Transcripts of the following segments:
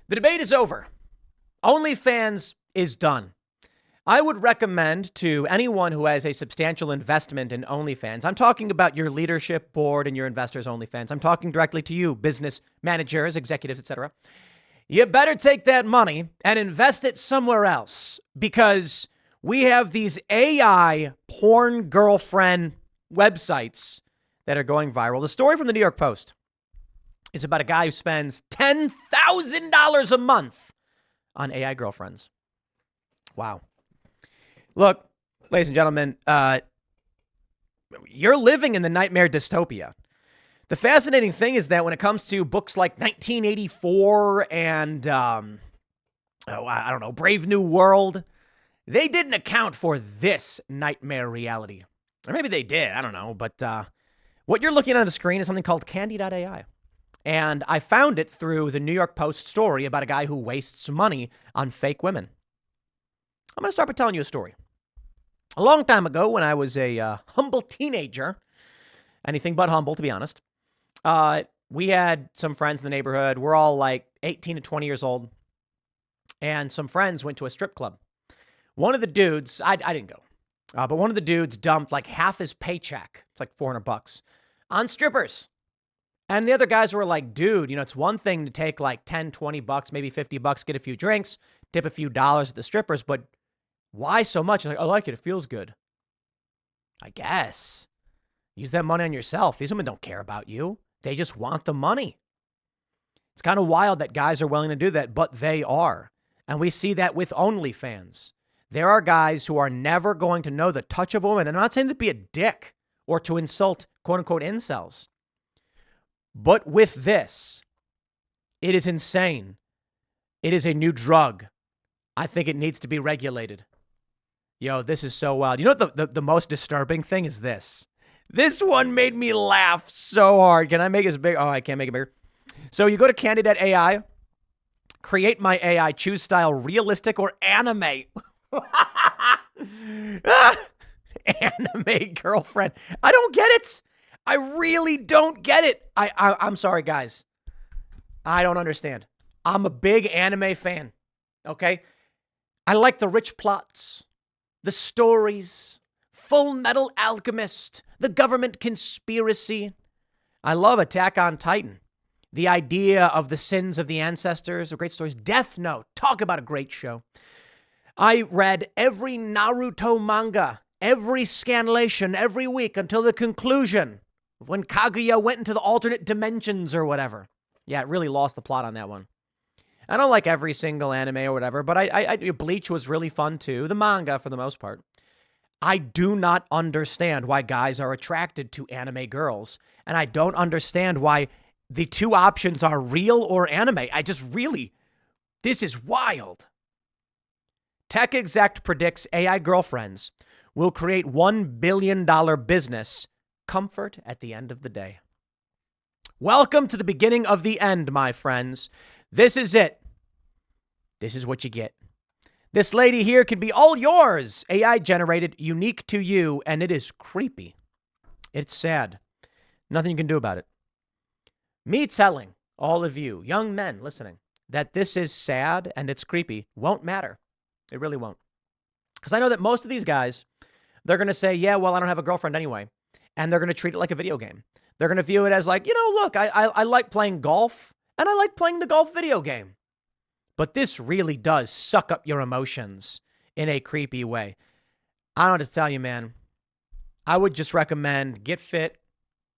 The debate is over. OnlyFans is done. I would recommend to anyone who has a substantial investment in OnlyFans, I'm talking about your leadership board and your investors' OnlyFans. I'm talking directly to you, business managers, executives, etc. You better take that money and invest it somewhere else, because we have these AI porn girlfriend websites that are going viral. The story from the New York Post is about a guy who spends $10,000 a month on AI girlfriends. Wow. Look, ladies and gentlemen, you're living in the nightmare dystopia. The fascinating thing is that when it comes to books like 1984 and, Brave New World, they didn't account for this nightmare reality. Or maybe they did, I don't know. But what you're looking at on the screen is something called Candy.ai. And I found it through the New York Post story about a guy who wastes money on fake women. I'm going to start by telling you a story. A long time ago, when I was a humble teenager, anything but humble, to be honest, we had some friends in the neighborhood. We're all like 18 to 20 years old. And some friends went to a strip club. One of the dudes, I didn't go, but one of the dudes dumped like half his paycheck. It's like $400 on strippers. And the other guys were like, dude, it's one thing to take like 10, 20 bucks, maybe 50 bucks, get a few drinks, tip a few dollars at the strippers, but why so much? Like, I like it. It feels good. I guess. Use that money on yourself. These women don't care about you. They just want the money. It's kind of wild that guys are willing to do that, but they are. And we see that with OnlyFans. There are guys who are never going to know the touch of a woman. And I'm not saying to be a dick or to insult quote unquote incels. But with this, it is insane. It is a new drug. I think it needs to be regulated. Yo, this is so wild. You know what the most disturbing thing is this? This one made me laugh so hard. Can I make this big? Oh, I can't make it bigger. So you go to Candy.ai, create my AI, choose style, realistic or anime. Anime girlfriend. I don't get it. I really don't get it. I'm sorry, guys. I don't understand. I'm a big anime fan. Okay? I like the rich plots, the stories, Full Metal Alchemist, the government conspiracy. I love Attack on Titan. The idea of the sins of the ancestors, great stories. Death Note, talk about a great show. I read every Naruto manga, every scanlation, every week until the conclusion of when Kaguya went into the alternate dimensions or whatever. Yeah, it really lost the plot on that one. I don't like every single anime or whatever, but I Bleach was really fun too. The manga for the most part. I do not understand why guys are attracted to anime girls. And I don't understand why the two options are real or anime. This is wild. Tech exec predicts AI girlfriends will create $1 billion business. Comfort at the end of the day. Welcome to the beginning of the end, my friends. This is it. This is what you get. This lady here could be all yours. AI generated, unique to you, and it is creepy. It's sad. Nothing you can do about it. Me telling all of you, young men listening, that this is sad and it's creepy won't matter. It really won't. Because I know that most of these guys, they're going to say, yeah, well, I don't have a girlfriend anyway. And they're going to treat it like a video game. They're going to view it as like, look, I like playing golf and I like playing the golf video game. But this really does suck up your emotions in a creepy way. I don't know what to tell you, man. I would just recommend get fit,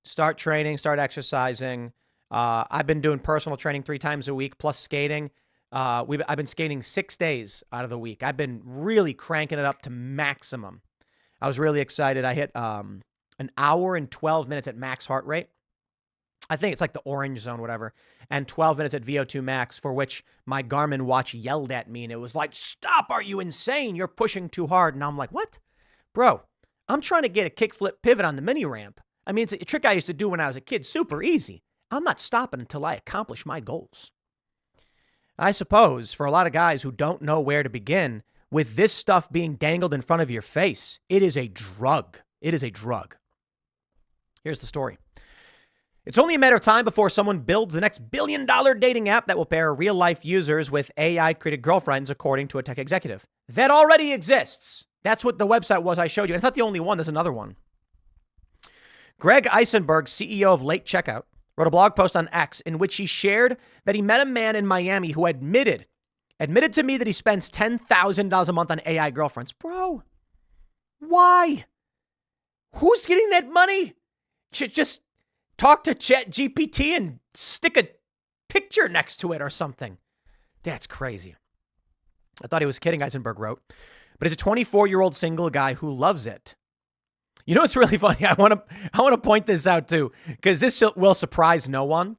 start training, start exercising. I've been doing personal training 3 times a week plus skating. I've been skating 6 days out of the week. I've been really cranking it up to maximum. I was really excited. I hit an hour and 12 minutes at max heart rate. I think it's like the orange zone, whatever. And 12 minutes at VO2 max, for which my Garmin watch yelled at me. And it was like, stop, are you insane? You're pushing too hard. And I'm like, what? Bro, I'm trying to get a kickflip pivot on the mini ramp. I mean, it's a trick I used to do when I was a kid. Super easy. I'm not stopping until I accomplish my goals. I suppose for a lot of guys who don't know where to begin, with this stuff being dangled in front of your face, it is a drug. It is a drug. Here's the story. It's only a matter of time before someone builds the next billion-dollar dating app that will pair real-life users with AI-created girlfriends, according to a tech executive. That already exists. That's what the website was I showed you. And it's not the only one. There's another one. Greg Eisenberg, CEO of Late Checkout, wrote a blog post on X in which he shared that he met a man in Miami who admitted to me that he spends $10,000 a month on AI girlfriends. Bro, why? Who's getting that money? Should just talk to ChatGPT and stick a picture next to it or something. That's crazy. I thought he was kidding, Eisenberg wrote. But he's a 24-year-old single guy who loves it. You know what's really funny? I want to point this out too, because this will surprise no one.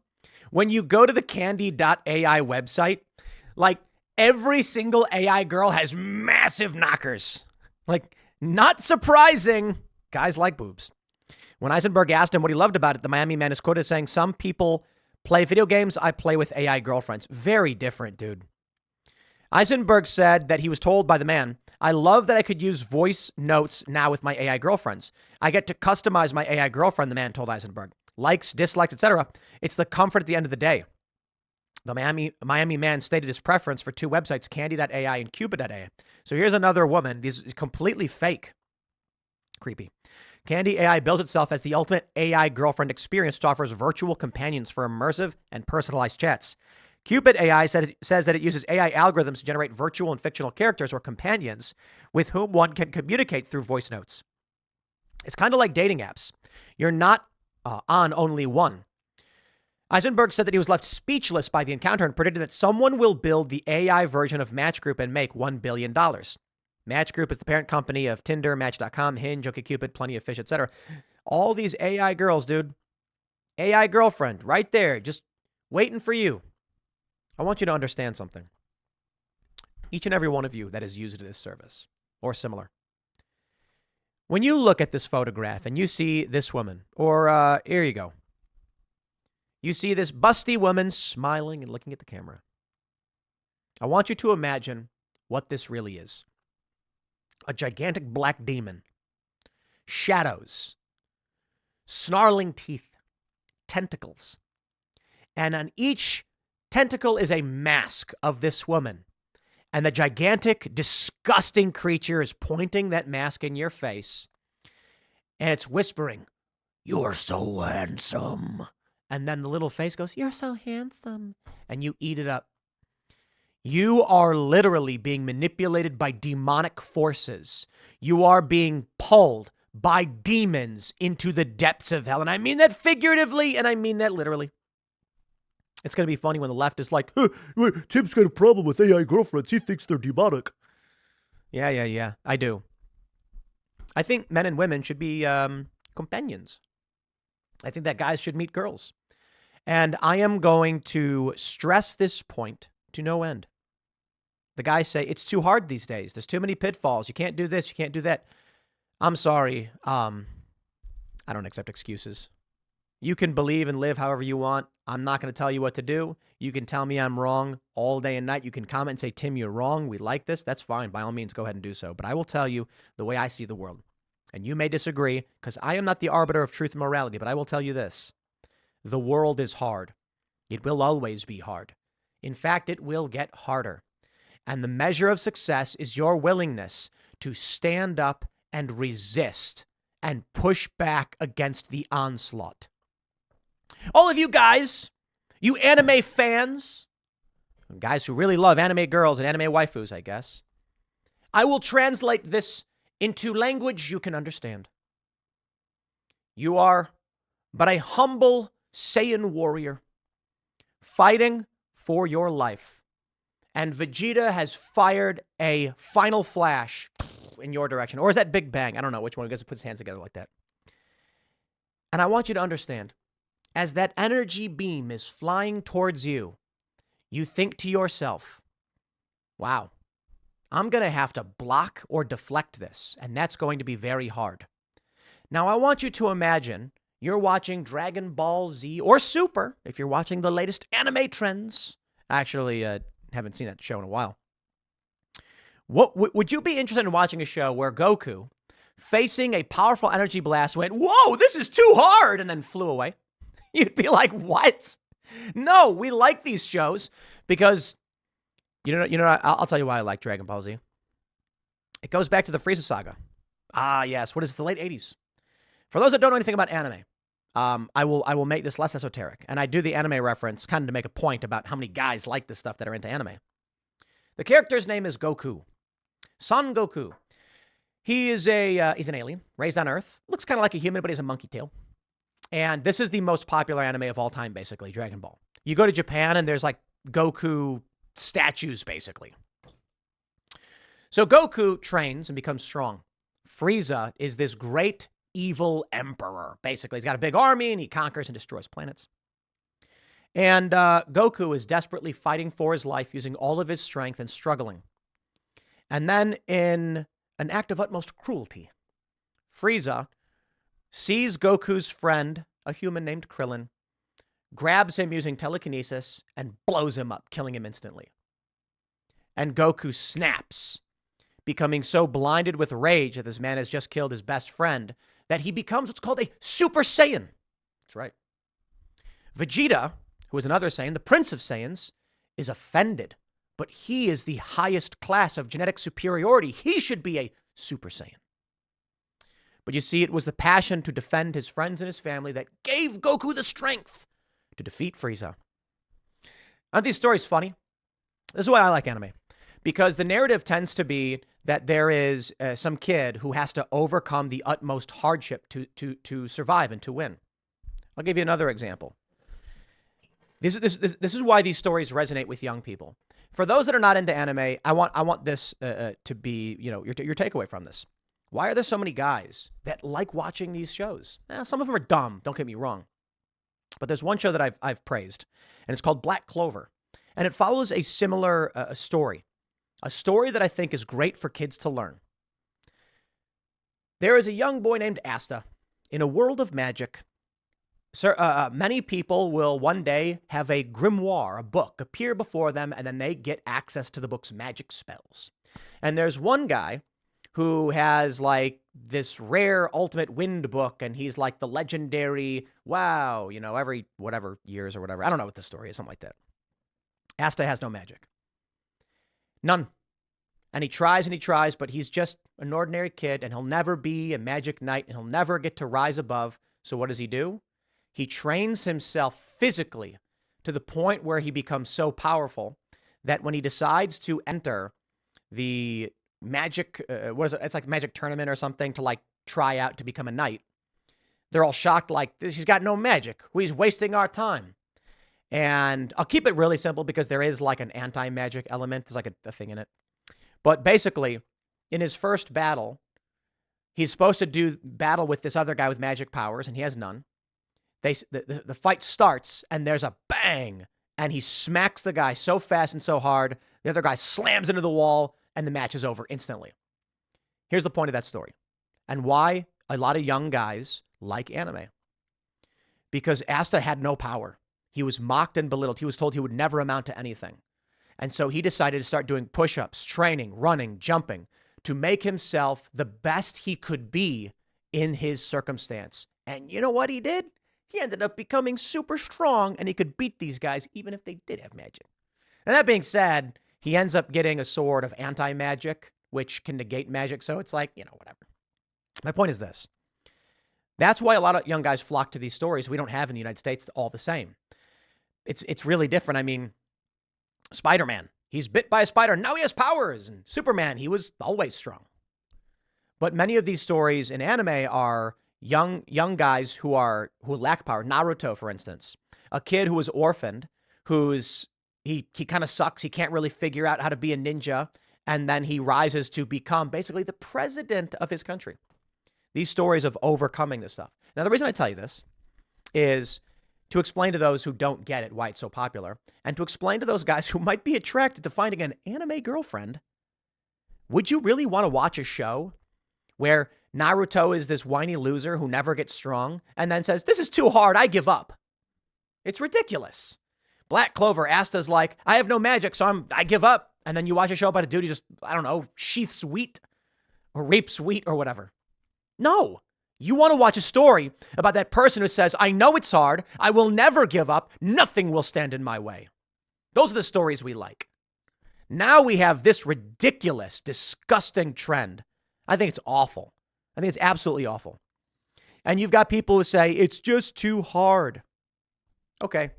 When you go to the Candy.ai website, like every single AI girl has massive knockers. Like, not surprising. Guys like boobs. When Eisenberg asked him what he loved about it, the Miami man is quoted saying, "Some people play video games. I play with AI girlfriends." Very different, dude. Eisenberg said that he was told by the man, "I love that I could use voice notes now with my AI girlfriends. I get to customize my AI girlfriend," the man told Eisenberg. "Likes, dislikes, etc. It's the comfort at the end of the day." The Miami man stated his preference for two websites, Candy.ai and Cupid.ai. So here's another woman. This is completely fake. Creepy. Candy AI bills itself as the ultimate AI girlfriend experience that offers virtual companions for immersive and personalized chats. Cupid AI says that it uses AI algorithms to generate virtual and fictional characters or companions with whom one can communicate through voice notes. It's kind of like dating apps. You're not on only one. Eisenberg said that he was left speechless by the encounter and predicted that someone will build the AI version of Match Group and make $1 billion. Match Group is the parent company of Tinder, Match.com, Hinge, OkCupid, Plenty of Fish, etc. All these AI girls, dude. AI girlfriend, right there, just waiting for you. I want you to understand something. Each and every one of you that has used this service or similar. When you look at this photograph and you see this woman, or here you go. You see this busty woman smiling and looking at the camera. I want you to imagine what this really is. A gigantic black demon. Shadows. Snarling teeth. Tentacles. And on each tentacle is a mask of this woman. And the gigantic, disgusting creature is pointing that mask in your face. And it's whispering, "You're so handsome." And then the little face goes, "You're so handsome." And you eat it up. You are literally being manipulated by demonic forces. You are being pulled by demons into the depths of hell. And I mean that figuratively, and I mean that literally. It's going to be funny when the left is like, "Tim's got a problem with AI girlfriends. He thinks they're demonic." Yeah. I do. I think men and women should be companions. I think that guys should meet girls. And I am going to stress this point to no end. The guys say, it's too hard these days. There's too many pitfalls. You can't do this. You can't do that. I'm sorry. I don't accept excuses. You can believe and live however you want. I'm not going to tell you what to do. You can tell me I'm wrong all day and night. You can comment and say, "Tim, you're wrong. We like this." That's fine. By all means, go ahead and do so. But I will tell you the way I see the world. And you may disagree because I am not the arbiter of truth and morality. But I will tell you this. The world is hard. It will always be hard. In fact, it will get harder. And the measure of success is your willingness to stand up and resist and push back against the onslaught. All of you guys, you anime fans, guys who really love anime girls and anime waifus, I guess, I will translate this into language you can understand. You are but a humble Saiyan warrior fighting for your life. And Vegeta has fired a final flash in your direction. Or is that Big Bang? I don't know which one. I guess it puts his hands together like that. And I want you to understand, as that energy beam is flying towards you, you think to yourself, wow, I'm going to have to block or deflect this. And that's going to be very hard. Now, I want you to imagine you're watching Dragon Ball Z or Super, if you're watching the latest anime trends. Actually, haven't seen that show in a while. What would you be interested in watching a show where Goku, facing a powerful energy blast, went, "Whoa, this is too hard," and then flew away? You'd be like, what? No, we like these shows because, I'll tell you why I like Dragon Ball Z. It goes back to the Frieza saga. Ah, yes. What is it, the late 80s? For those that don't know anything about anime, I will make this less esoteric. And I do the anime reference kind of to make a point about how many guys like this stuff that are into anime. The character's name is Goku. Son Goku. He's an alien, raised on Earth. Looks kind of like a human, but he has a monkey tail. And this is the most popular anime of all time, basically, Dragon Ball. You go to Japan and there's like Goku statues, basically. So Goku trains and becomes strong. Frieza is this great evil emperor, basically. He's got a big army and he conquers and destroys planets. And Goku is desperately fighting for his life, using all of his strength and struggling. And then in an act of utmost cruelty, Frieza sees Goku's friend, a human named Krillin, grabs him using telekinesis and blows him up, killing him instantly. And Goku snaps, becoming so blinded with rage that this man has just killed his best friend that he becomes what's called a Super Saiyan. That's right. Vegeta, who is another Saiyan, the Prince of Saiyans, is offended, but he is the highest class of genetic superiority. He should be a Super Saiyan. But you see, it was the passion to defend his friends and his family that gave Goku the strength to defeat Frieza. Aren't these stories funny? This is why I like anime. Because the narrative tends to be that there is some kid who has to overcome the utmost hardship to survive and to win. I'll give you another example. This is why these stories resonate with young people. For those that are not into anime, I want this to be, your takeaway from this. Why are there so many guys that like watching these shows? Some of them are dumb, don't get me wrong. But there's one show that I've praised, and it's called Black Clover. And it follows a similar story. A story that I think is great for kids to learn. There is a young boy named Asta in a world of magic. Many people will one day have a grimoire, a book, appear before them, and then they get access to the book's magic spells. And there's one guy who has like this rare ultimate wind book, and he's like the legendary, every whatever years or whatever. I don't know what the story is, something like that. Asta has no magic. None. And he tries, but he's just an ordinary kid, and he'll never be a magic knight, and he'll never get to rise above. So what does he do? He trains himself physically to the point where he becomes so powerful that when he decides to enter the magic, it's like magic tournament or something, to like try out to become a knight, they're all shocked, like, he's got no magic. He's wasting our time. And I'll keep it really simple because there is like an anti-magic element. There's like a thing in it. But basically, in his first battle, he's supposed to do battle with this other guy with magic powers, and he has none. The fight starts, and there's a bang, and he smacks the guy so fast and so hard, the other guy slams into the wall, and the match is over instantly. Here's the point of that story, and why a lot of young guys like anime. Because Asta had no power. He was mocked and belittled. He was told he would never amount to anything. And so he decided to start doing push-ups, training, running, jumping to make himself the best he could be in his circumstance. And you know what he did? He ended up becoming super strong, and he could beat these guys even if they did have magic. And that being said, he ends up getting a sword of anti-magic, which can negate magic. So it's like, whatever. My point is this. That's why a lot of young guys flock to these stories we don't have in the United States all the same. It's really different. I mean, Spider-Man, he's bit by a spider. Now he has powers. And Superman, he was always strong. But many of these stories in anime are young guys who lack power. Naruto, for instance, a kid who was orphaned, he kind of sucks. He can't really figure out how to be a ninja. And then he rises to become basically the president of his country. These stories of overcoming this stuff. Now, the reason I tell you this is to explain to those who don't get it why it's so popular, and to explain to those guys who might be attracted to finding an anime girlfriend. Would you really want to watch a show where Naruto is this whiny loser who never gets strong and then says, "This is too hard, I give up"? It's ridiculous. Black Clover, Asta's like, "I have no magic, so I give up." And then you watch a show about a dude who just, sheaths wheat or reaps wheat or whatever. No, You want to watch a story about that person who says, I know it's hard. I will never give up. Nothing will stand in my way. Those are the stories we like. Now we have this ridiculous, disgusting trend. I think it's awful. I think it's absolutely awful. And you've got people who say, it's just too hard. Okay.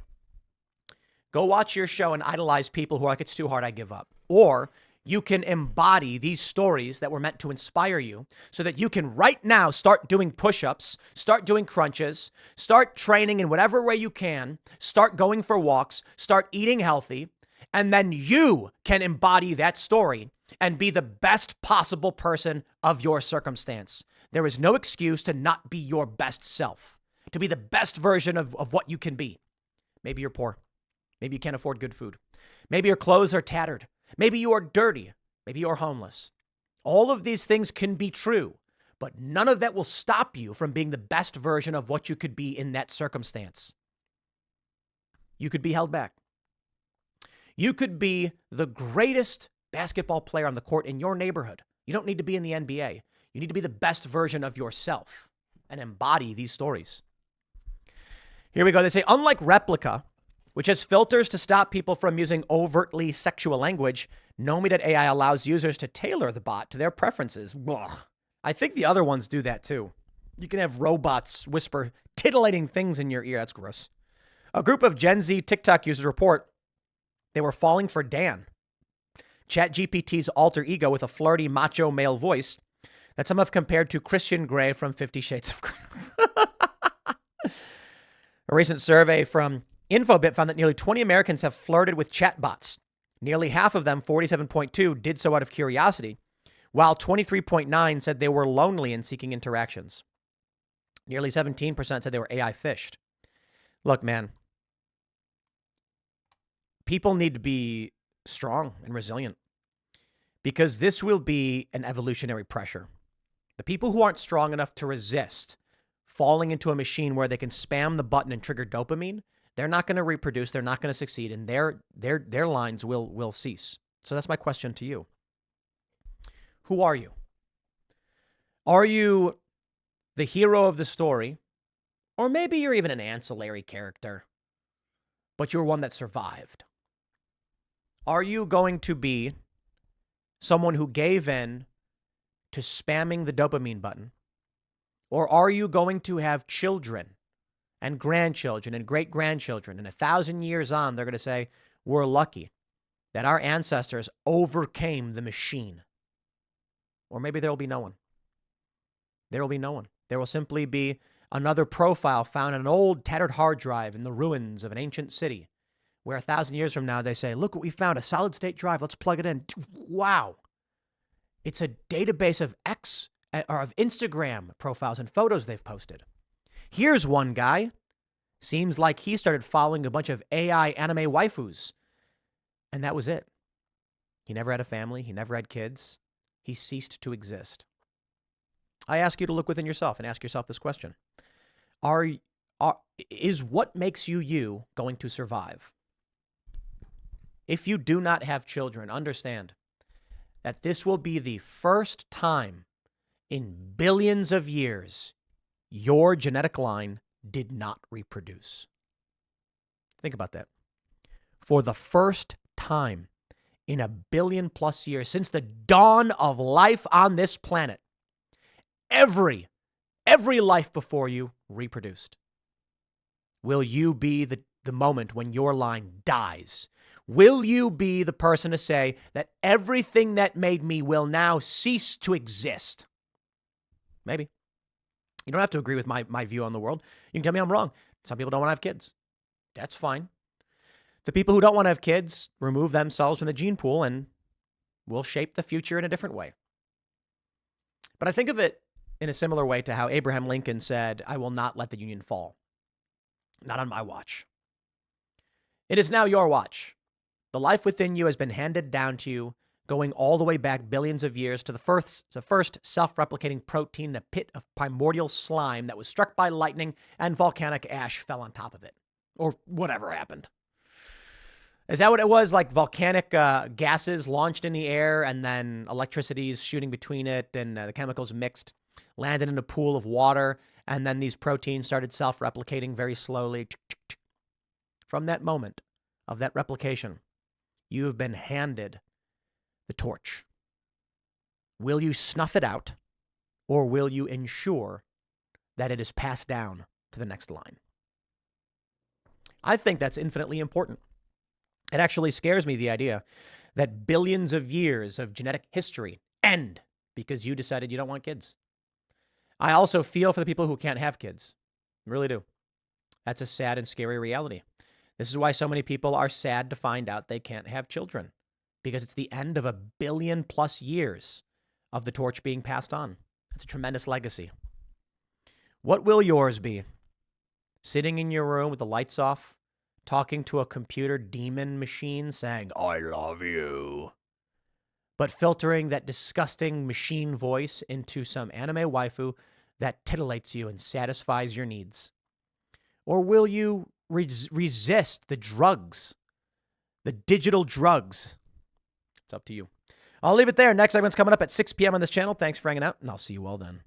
Go watch your show and idolize people who are like, it's too hard, I give up. Or you can embody these stories that were meant to inspire you so that you can right now start doing push-ups, start doing crunches, start training in whatever way you can, start going for walks, start eating healthy, and then you can embody that story and be the best possible person of your circumstance. There is no excuse to not be your best self, to be the best version of what you can be. Maybe you're poor. Maybe you can't afford good food. Maybe your clothes are tattered. Maybe you are dirty. Maybe you're homeless. All of these things can be true, but none of that will stop you from being the best version of what you could be in that circumstance. You could be held back. You could be the greatest basketball player on the court in your neighborhood. You don't need to be in the NBA. You need to be the best version of yourself and embody these stories. Here we go. They say, unlike Replica, which has filters to stop people from using overtly sexual language, Nomi.ai allows users to tailor the bot to their preferences. Blah. I think the other ones do that too. You can have robots whisper titillating things in your ear. That's gross. A group of Gen Z TikTok users report they were falling for Dan, ChatGPT's alter ego with a flirty macho male voice that some have compared to Christian Grey from 50 Shades of Grey. A recent survey from Infobit found that nearly 20 Americans have flirted with chatbots. Nearly half of them, 47.2, did so out of curiosity, while 23.9 said they were lonely and seeking interactions. Nearly 17% said they were AI fished. Look, man, people need to be strong and resilient because this will be an evolutionary pressure. The people who aren't strong enough to resist falling into a machine where they can spam the button and trigger dopamine, they're not going to reproduce. They're not going to succeed, and their lines will cease. So that's my question to you. Who are you? Are you the hero of the story? Or maybe you're even an ancillary character, but you're one that survived. Are you going to be someone who gave in to spamming the dopamine button? Or are you going to have children and grandchildren and great-grandchildren, and 1,000 years on, they're going to say, we're lucky that our ancestors overcame the machine? Or maybe there will be no one. There will be no one. There will simply be another profile found on an old tattered hard drive in the ruins of an ancient city, where 1,000 years from now, they say, look what we found, a solid-state drive. Let's plug it in. Wow. It's a database of Instagram profiles and photos they've posted. Here's one guy. Seems like he started following a bunch of AI anime waifus. And that was it. He never had a family. He never had kids. He ceased to exist. I ask you to look within yourself and ask yourself this question. Is what makes you you going to survive? If you do not have children, understand that this will be the first time in billions of years your genetic line did not reproduce. Think about that. For the first time in 1 billion plus years, since the dawn of life on this planet, every life before you reproduced. Will you be the moment when your line dies? Will you be the person to say that everything that made me will now cease to exist? Maybe. You don't have to agree with my view on the world. You can tell me I'm wrong. Some people don't want to have kids. That's fine. The people who don't want to have kids remove themselves from the gene pool and will shape the future in a different way. But I think of it in a similar way to how Abraham Lincoln said, I will not let the Union fall. Not on my watch. It is now your watch. The life within you has been handed down to you, going all the way back billions of years to the first self-replicating protein in a pit of primordial slime that was struck by lightning and volcanic ash fell on top of it. Or whatever happened. Is that what it was? Like volcanic gases launched in the air and then electricity is shooting between it and the chemicals mixed? landed in a pool of water, and then these proteins started self-replicating very slowly. From that moment of that replication, you have been handed the torch. Will you snuff it out, or will you ensure that it is passed down to the next line? I think that's infinitely important. It actually scares me, the idea that billions of years of genetic history end because you decided you don't want kids. I also feel for the people who can't have kids. I really do. That's a sad and scary reality. This is why so many people are sad to find out they can't have children, because it's the end of 1 billion+ years of the torch being passed on. That's a tremendous legacy. What will yours be? Sitting in your room with the lights off, talking to a computer demon machine saying, "I love you," but filtering that disgusting machine voice into some anime waifu that titillates you and satisfies your needs? Or will you resist the drugs, the digital drugs? It's up to you. I'll leave it there. Next segment's coming up at 6 p.m. on this channel. Thanks for hanging out, and I'll see you all then.